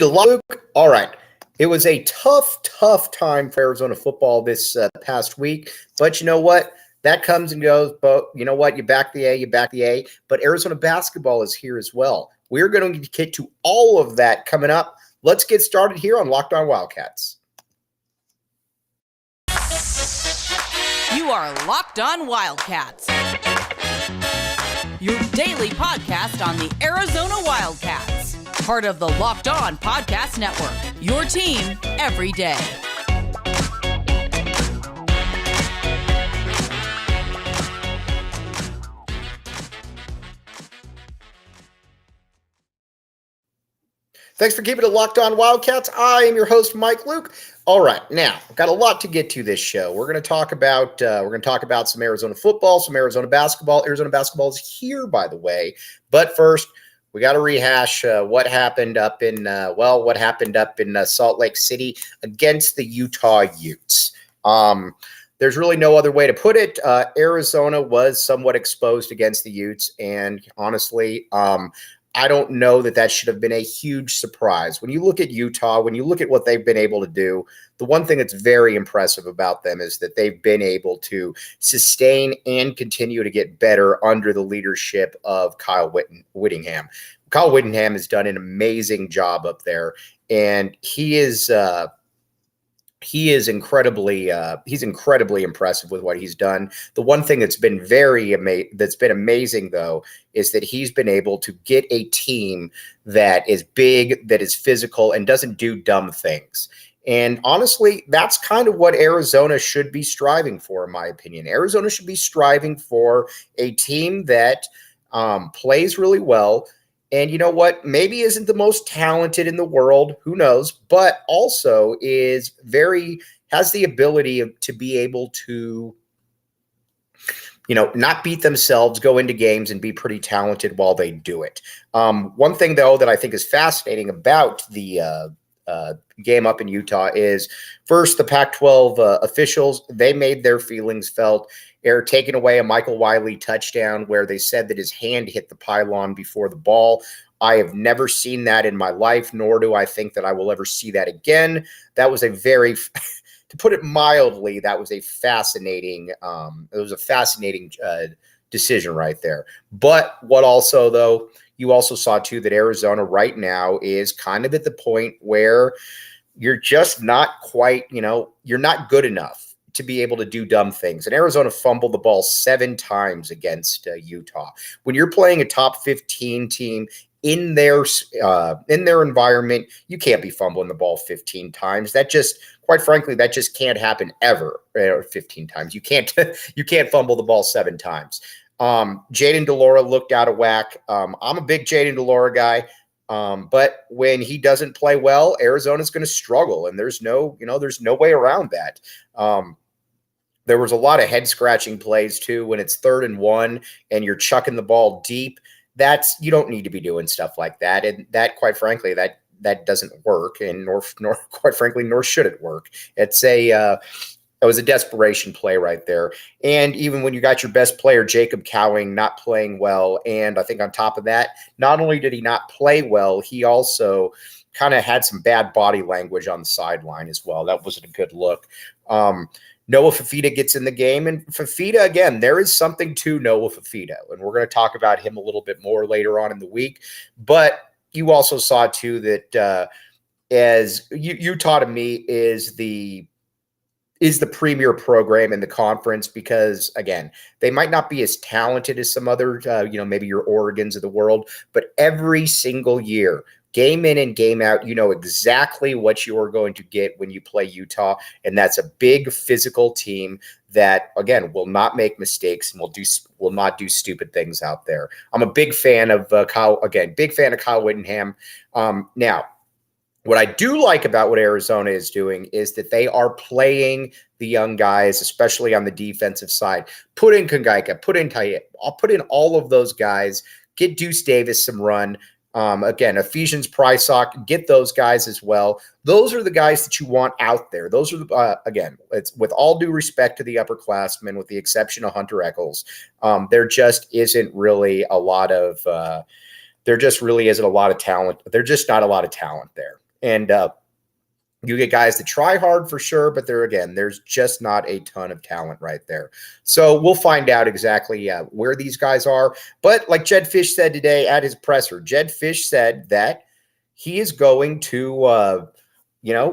Luke. All right. It was a tough time for Arizona football this past week. But you know what? That comes and goes. But you know what? You back the A. But Arizona basketball is here as well. We're going to get to all of that coming up. Let's get started here on Locked On Wildcats. You are Locked On Wildcats, your daily podcast on the Arizona Wildcats, part of the Locked On Podcast Network, your team every day. Thanks for keeping it Locked On Wildcats. I am your host, Mike Luke. All right, now I've got a lot to get to this show. We're going to talk about some Arizona football, some Arizona basketball. Arizona basketball is here, by the way. But first, we got to rehash what happened up in Salt Lake City against the Utah Utes. There's really no other way to put it. Arizona was somewhat exposed against the Utes, and honestly, I don't know that should have been a huge surprise. When you look at Utah, when you look at what they've been able to do, the one thing that's very impressive about them is that they've been able to sustain and continue to get better under the leadership of Kyle Whittingham. Kyle Whittingham has done an amazing job up there, and he is incredibly impressive with what he's done. The one thing that's been amazing though is that he's been able to get a team that is big, that is physical, and doesn't do dumb things. And honestly, that's kind of what Arizona should be striving for, in my opinion. Arizona should be striving for a team that plays really well. And you know what? Maybe isn't the most talented in the world, who knows, but also has the ability to be able to, not beat themselves, go into games and be pretty talented while they do it. One thing, though, that I think is fascinating about the game up in Utah is, first, the Pac-12 officials, they made their feelings felt. They're taking away a Michael Wiley touchdown where they said that his hand hit the pylon before the ball. I have never seen that in my life, nor do I think that I will ever see that again. That was a very, to put it mildly, that was a fascinating, decision right there. But what also, though, you also saw too that Arizona right now is kind of at the point where you're just not quite, you're not good enough to be able to do dumb things. And Arizona fumbled the ball 7 times against Utah. When you're playing a top 15 team in their environment, you can't be fumbling the ball 15 times. That just, quite frankly, that just can't happen ever. 15 times. You can't fumble the ball 7 times. Jayden de Laura looked out of whack. I'm a big Jayden de Laura guy. But when he doesn't play well, Arizona's going to struggle, and there's no way around that. There was a lot of head-scratching plays, too, when it's 3rd and 1 and you're chucking the ball deep. You don't need to be doing stuff like that. And that, quite frankly, that doesn't work, and nor quite frankly, nor should it work. It was a desperation play right there. And even when you got your best player, Jacob Cowing, not playing well, and I think on top of that, not only did he not play well, he also kind of had some bad body language on the sideline as well. That wasn't a good look. Noah Fifita gets in the game, and Fifita, again, there is something to Noah Fifita, and we're going to talk about him a little bit more later on in the week. But you also saw, too, that as Utah, to me, is the premier program in the conference because, again, they might not be as talented as some other, maybe your Oregons of the world, but every single year, game in and game out, you know exactly what you are going to get when you play Utah, and that's a big physical team that, again, will not make mistakes and will not do stupid things out there. I'm a big fan of Kyle Whittingham. Now, what I do like about what Arizona is doing is that they are playing the young guys, especially on the defensive side. Put in Kungaika, put in Tayet. I'll put in all of those guys. Get Deuce Davis some run. Again, Ephesians Prysock, get those guys as well. Those are the guys that you want out there. Those are again, it's with all due respect to the upperclassmen, with the exception of Hunter Echols, there just isn't really a lot of. There just really isn't a lot of talent. There's just not a lot of talent there. And you get guys that try hard for sure, but there's just not a ton of talent right there. So we'll find out exactly where these guys are. But like Jedd Fisch said today at his presser, Jedd Fisch said that he is going to,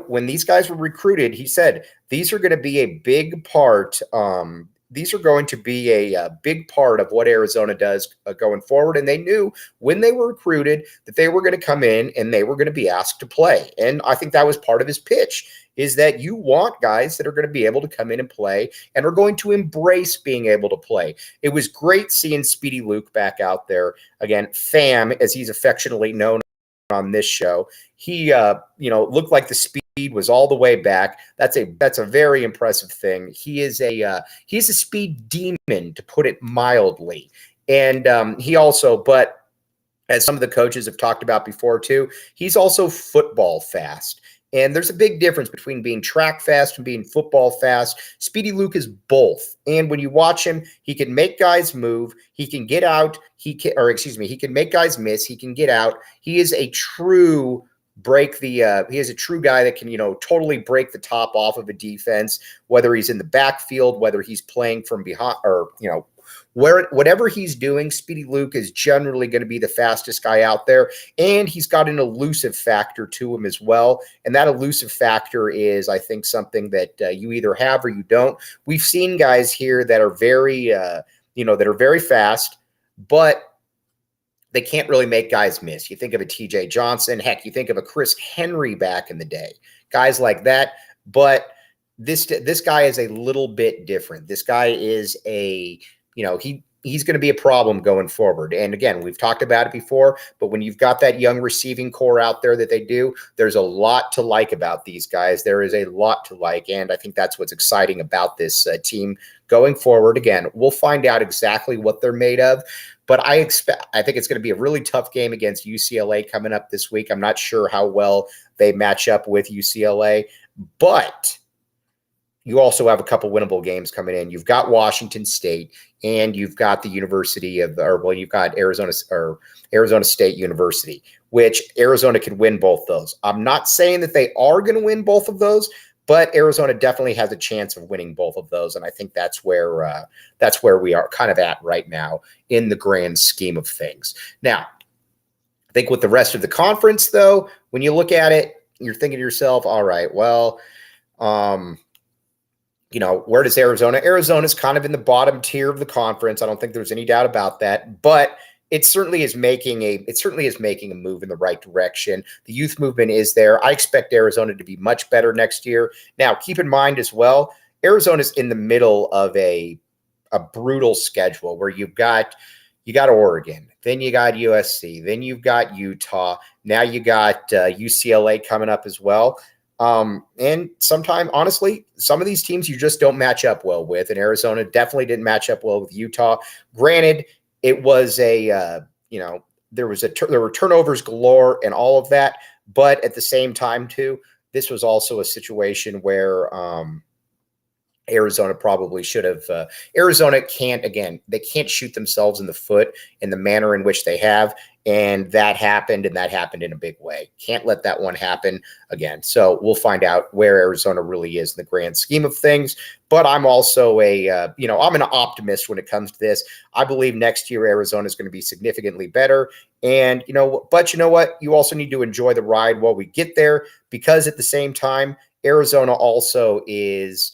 when these guys were recruited, he said these are going to be a big part. These are going to be a big part of what Arizona does going forward. And they knew when they were recruited that they were going to come in and they were going to be asked to play. And I think that was part of his pitch, is that you want guys that are going to be able to come in and play and are going to embrace being able to play. It was great seeing Speedy Luke back out there. Again, Fam, as he's affectionately known on this show. He, looked like the speed was all the way back. That's a very impressive thing. He's a speed demon, to put it mildly. And he also, but as some of the coaches have talked about before too, he's also football fast. And there's a big difference between being track fast and being football fast. Speedy Luke is both. And when you watch him, he can make guys move. He can get out. He can make guys miss. He can get out. He is a true he is a true guy that can, totally break the top off of a defense, whether he's in the backfield, whether he's playing from behind, or, whatever he's doing. Speedy Luke is generally going to be the fastest guy out there, and he's got an elusive factor to him as well. And that elusive factor is, I think, something that you either have or you don't. We've seen guys here that are very, very fast, but they can't really make guys miss. You think of a TJ Johnson, heck, you think of a Chris Henry back in the day, guys like that. But this guy is a little bit different. This guy is he's going to be a problem going forward. And again, we've talked about it before, but when you've got that young receiving core out there that they do, there's a lot to like about these guys. There is a lot to like. And I think that's what's exciting about this team going forward. Again, we'll find out exactly what they're made of, but I think it's going to be a really tough game against UCLA coming up this week. I'm not sure how well they match up with UCLA, but you also have a couple winnable games coming in. You've got Washington State, and you've got the you've got Arizona State University, which Arizona can win both those. I'm not saying that they are going to win both of those, but Arizona definitely has a chance of winning both of those. And I think that's where we are kind of at right now in the grand scheme of things. Now, I think with the rest of the conference, though, when you look at it, you're thinking to yourself, all right, well, where does Arizona? Arizona's kind of in the bottom tier of the conference. I don't think there's any doubt about that, but it certainly is making a move in the right direction. The youth movement is there. I expect Arizona to be much better next year. Now, keep in mind as well, Arizona's in the middle of a brutal schedule where you got Oregon, then you got USC, then you've got Utah. Now you got UCLA coming up as well. And honestly, some of these teams you just don't match up well with, and Arizona definitely didn't match up well with Utah. Granted, it was there were turnovers galore and all of that, but at the same time too, this was also a situation where Arizona probably should have. Arizona they can't shoot themselves in the foot in the manner in which they have. And that happened in a big way. Can't let that one happen again. So we'll find out where Arizona really is in the grand scheme of things. But I'm also I'm an optimist when it comes to this. I believe next year Arizona is going to be significantly better. And, but you know what? You also need to enjoy the ride while we get there, because at the same time, Arizona also is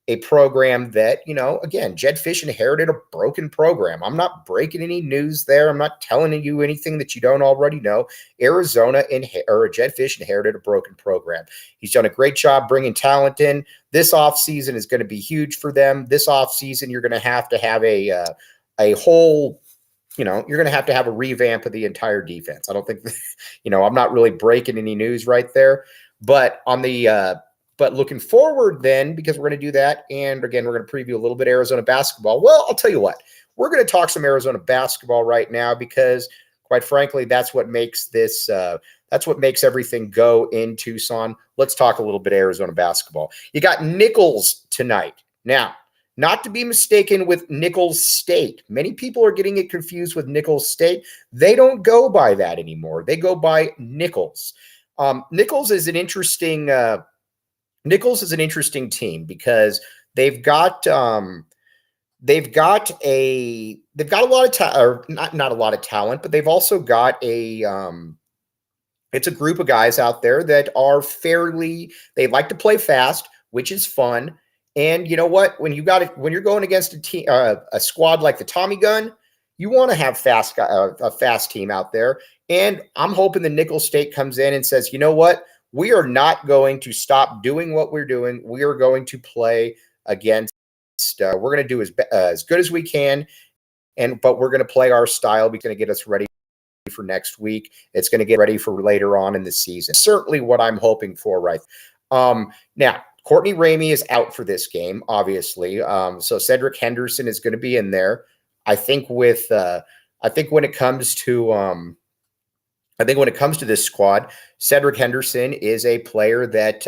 a program that, again, Jedd Fisch inherited a broken program. I'm not breaking any news there. I'm not telling you anything that you don't already know. Jedd Fisch inherited a broken program. He's done a great job bringing talent in. This offseason is going to be huge for them. This offseason, you're going to have a whole, you're going to have a revamp of the entire defense. I don't think, I'm not really breaking any news right there, but but looking forward then, because we're going to do that, and again, we're going to preview a little bit Arizona basketball. Well, I'll tell you what, we're going to talk some Arizona basketball right now, because quite frankly, that's what makes everything go in Tucson. Let's talk a little bit Arizona basketball. You got Nichols tonight. Now, not to be mistaken with Nichols State. Many people are getting it confused with Nichols State. They don't go by that anymore. They go by Nichols. Nichols is an interesting team because they've got a lot of or not a lot of talent, but they've also got it's a group of guys out there that are they like to play fast, which is fun. And you know what? When you're going against a squad like the Tommy Gun, you want to have a fast team out there. And I'm hoping the Nicholls State comes in and says, you know what? We are not going to stop doing what we're doing. We are going to play against. We're going to do as good as we can, but we're going to play our style. We're going to get us ready for next week. It's going to get ready for later on in the season. Certainly, what I'm hoping for, right? Now, Courtney Ramey is out for this game, obviously. So Cedric Henderson is going to be in there. I think when it comes to this squad, Cedric Henderson is a player that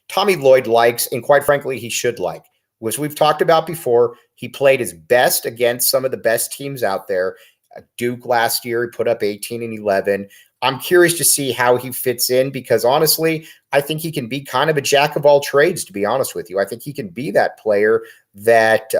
Tommy Lloyd likes, and quite frankly, he should like. As we've talked about before, he played his best against some of the best teams out there. Duke last year, he put up 18 and 11. I'm curious to see how he fits in because honestly, I think he can be kind of a jack of all trades, to be honest with you. I think he can be that player that,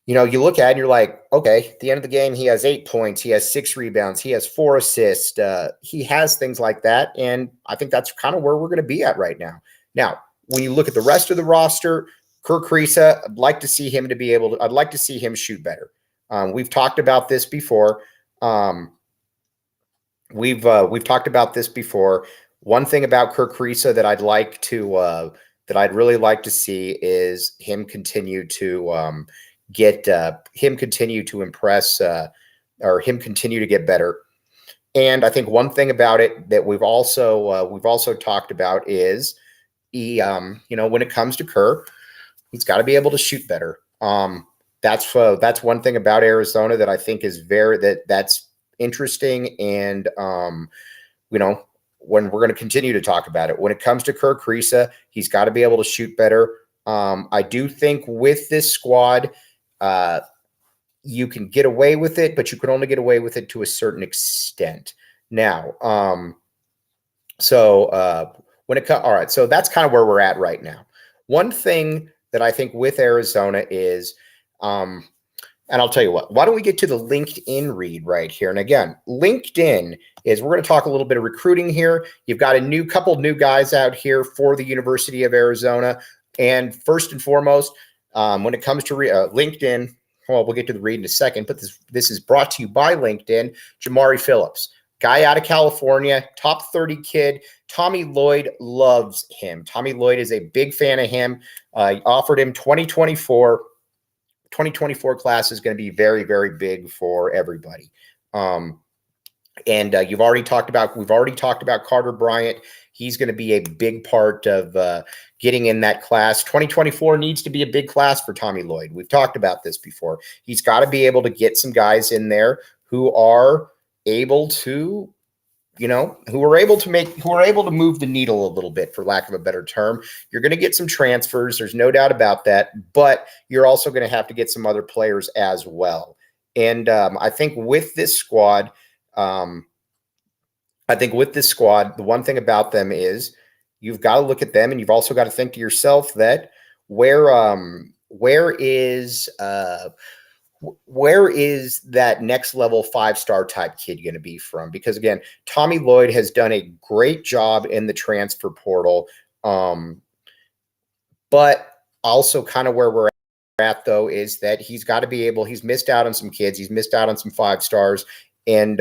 you look at and you're like, okay, at the end of the game, he has 8 points. He has 6 rebounds. He has 4 assists. He has things like that. And I think that's kind of where we're going to be at right now. Now, when you look at the rest of the roster, Kirk Kriisa, I'd like to see him shoot better. We've talked about this before. We've talked about this before. One thing about Kirk Kriisa that I'd really like to see is him continue to impress, or him continue to get better. And I think one thing about it that we've also talked about is when it comes to Kerr, he's got to be able to shoot better. That's one thing about Arizona that I think is that's interesting. And, when we're going to continue to talk about it, when it comes to Kirk Kriisa, he's got to be able to shoot better. I do think with this squad, you can get away with it, but you can only get away with it to a certain extent. Now, all right, so that's kind of where we're at right now. One thing that I think with Arizona is, and I'll tell you what, why don't we get to the LinkedIn read right here? And again, LinkedIn is, we're going to talk a little bit of recruiting here. You've got a couple new guys out here for the University of Arizona. And first and foremost, when it comes to LinkedIn, well, we'll get to the read in a second, but this is brought to you by LinkedIn. Jamari Phillips, guy out of California, top 30 kid. Tommy Lloyd loves him. Tommy Lloyd is a big fan of him. Offered him 2024 class is going to be very, very big for everybody. And we've already talked about Carter Bryant. He's going to be a big part of getting in that class. 2024 needs to be a big class for Tommy Lloyd. We've talked about this before. He's got to be able to get some guys in there who are able to, who are able to move the needle a little bit, for lack of a better term. You're going to get some transfers. There's no doubt about that, but you're also going to have to get some other players as well. And I think with this squad, the one thing about them is you've got to look at them, and you've also got to think to yourself that where is that next level 5-star type kid going to be from? Because again, Tommy Lloyd has done a great job in the transfer portal. But also kind of where we're at though, is that he's got to be able, he's missed out on some kids. He's missed out on some 5-stars, and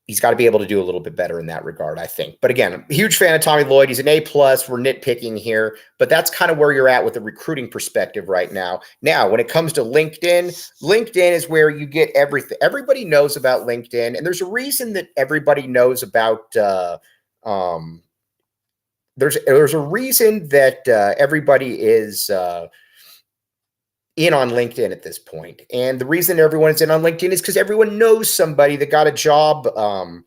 he's got to be able to do a little bit better in that regard, I think. But again, I'm a huge fan of Tommy Lloyd. He's an A+. We're nitpicking here, but that's kind of where you're at with the recruiting perspective right now. Now, when it comes to LinkedIn is where you get everything. Everybody knows about LinkedIn, and there's a reason that everybody knows about. There's a reason that everybody is in on LinkedIn at this point. And the reason everyone is in on LinkedIn is because everyone knows somebody that got a job from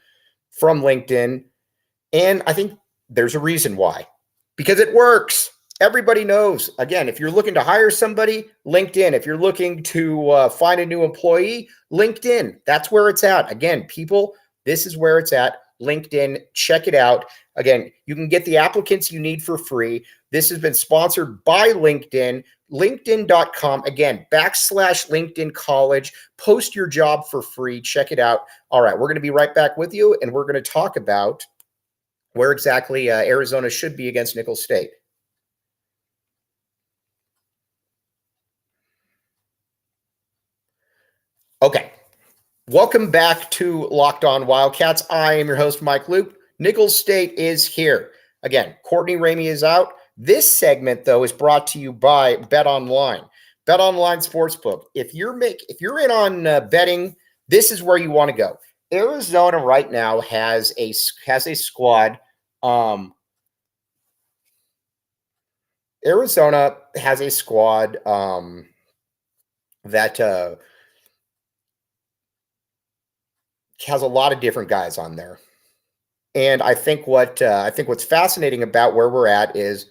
LinkedIn. And I think there's a reason why, because it works. Everybody knows. Again, if you're looking to hire somebody, LinkedIn. If you're looking to find a new employee, LinkedIn. That's where it's at. Again, people This is where it's at. LinkedIn, check it out. Again, you can get the applicants you need for free. This has been sponsored by LinkedIn, linkedin.com. Again, /LinkedIn College. Post your job for free. Check it out. All right, we're going to be right back with you, and we're going to talk about where exactly Arizona should be against Nicholls State. Okay. Welcome back to Locked On Wildcats. I am your host, Mike Luke. Nicholls State is here. Again, Courtney Ramey is out. This segment, though, is brought to you by BetOnline. BetOnline Sportsbook. If you're in on betting, this is where you want to go. Arizona right now has a squad. Arizona has a squad that has a lot of different guys on there. And I think what's fascinating about where we're at is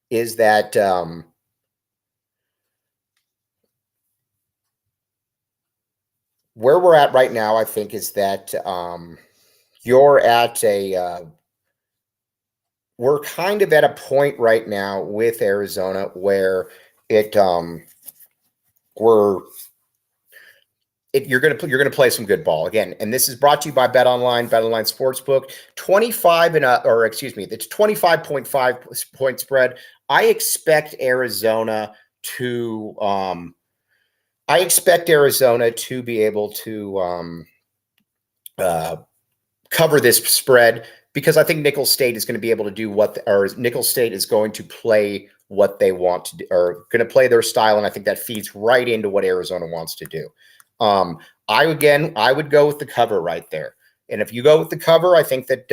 that where we're at right now, I think, is that you're at we're kind of at a point right now with Arizona where you're going to play some good ball again, and this is brought to you by BetOnline Sportsbook. 25.5 point spread. I expect Arizona to be able to cover this spread, because I think Nicholls State is going to be able to do Nicholls State is going to play what they want to do, or going to play their style, and I think that feeds right into what Arizona wants to do. I would go with the cover right there. And if you go with the cover, I think that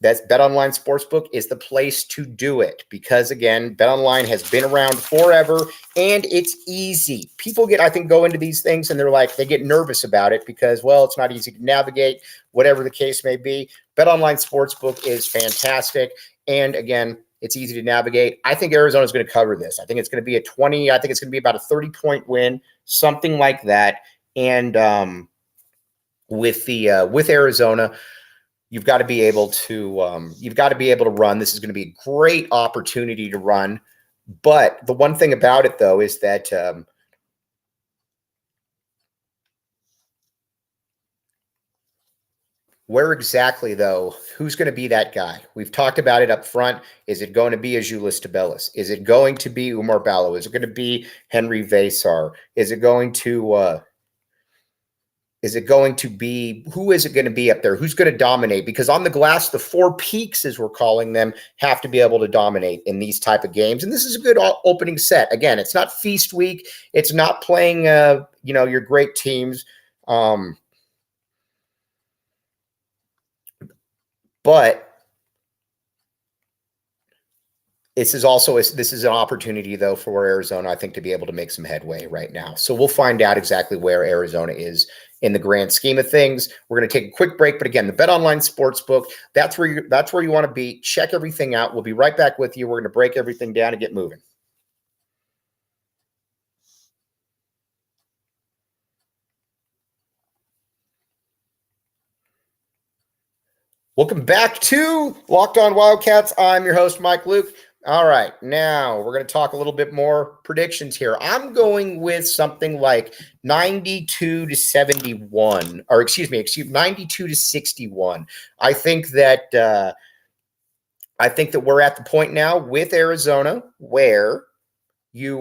that's BetOnline Sportsbook is the place to do it, because again, BetOnline has been around forever and it's easy. People go into these things and they get nervous about it because, well, it's not easy to navigate, whatever the case may be. BetOnline Sportsbook is fantastic. And again, it's easy to navigate. I think Arizona is going to cover this. I think it's going to be I think it's going to be about a 30-point win, something like that. And with Arizona, you've got to be able to run. This is going to be a great opportunity to run. But the one thing about it, though, is that where exactly, though, who's going to be that guy? We've talked about it up front. Is it going to be a Julius Tabellis? Is it going to be Umar Ballo? Is it going to be Henry Vasar? Is it going to be, who is it going to be up there? Who's going to dominate? Because on the glass, the four peaks, as we're calling them, have to be able to dominate in these type of games. And this is a good opening set. Again, it's not feast week. It's not playing, your great teams. But this is an opportunity, though, for Arizona, I think, to be able to make some headway right now. So we'll find out exactly where Arizona is in the grand scheme of things. We're going to take a quick break, but again, the BetOnline Sportsbook, that's where you want to be. Check everything out. We'll be right back with you. We're going to break everything down and get moving. Welcome back to Locked On Wildcats. I'm your host, Mike Luke. All right, now we're going to talk a little bit more predictions here. I'm going with something like 92 to 71, or excuse me, 92 to 61. I think that we're at the point now with Arizona where you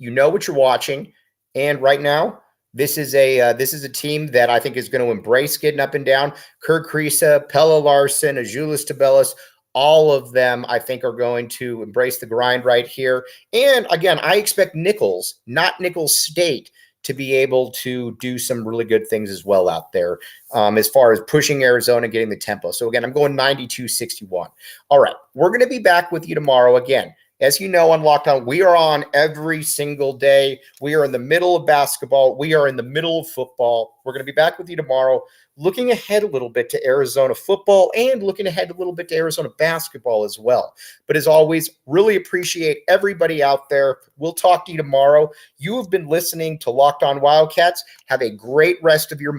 know what you're watching, and right now this is a team that I think is going to embrace getting up and down. Kirk Kriisa, Pelle Larsson, Julius Tabellis, all of them, I think, are going to embrace the grind right here. And again, I expect Nicholls, not Nicholls State, to be able to do some really good things as well out there as far as pushing Arizona, getting the tempo. So again, I'm going 92-61. All right, we're going to be back with you tomorrow again. As you know, on Locked On, we are on every single day. We are in the middle of basketball. We are in the middle of football. We're going to be back with you tomorrow, looking ahead a little bit to Arizona football and looking ahead a little bit to Arizona basketball as well. But as always, really appreciate everybody out there. We'll talk to you tomorrow. You have been listening to Locked On Wildcats. Have a great rest of your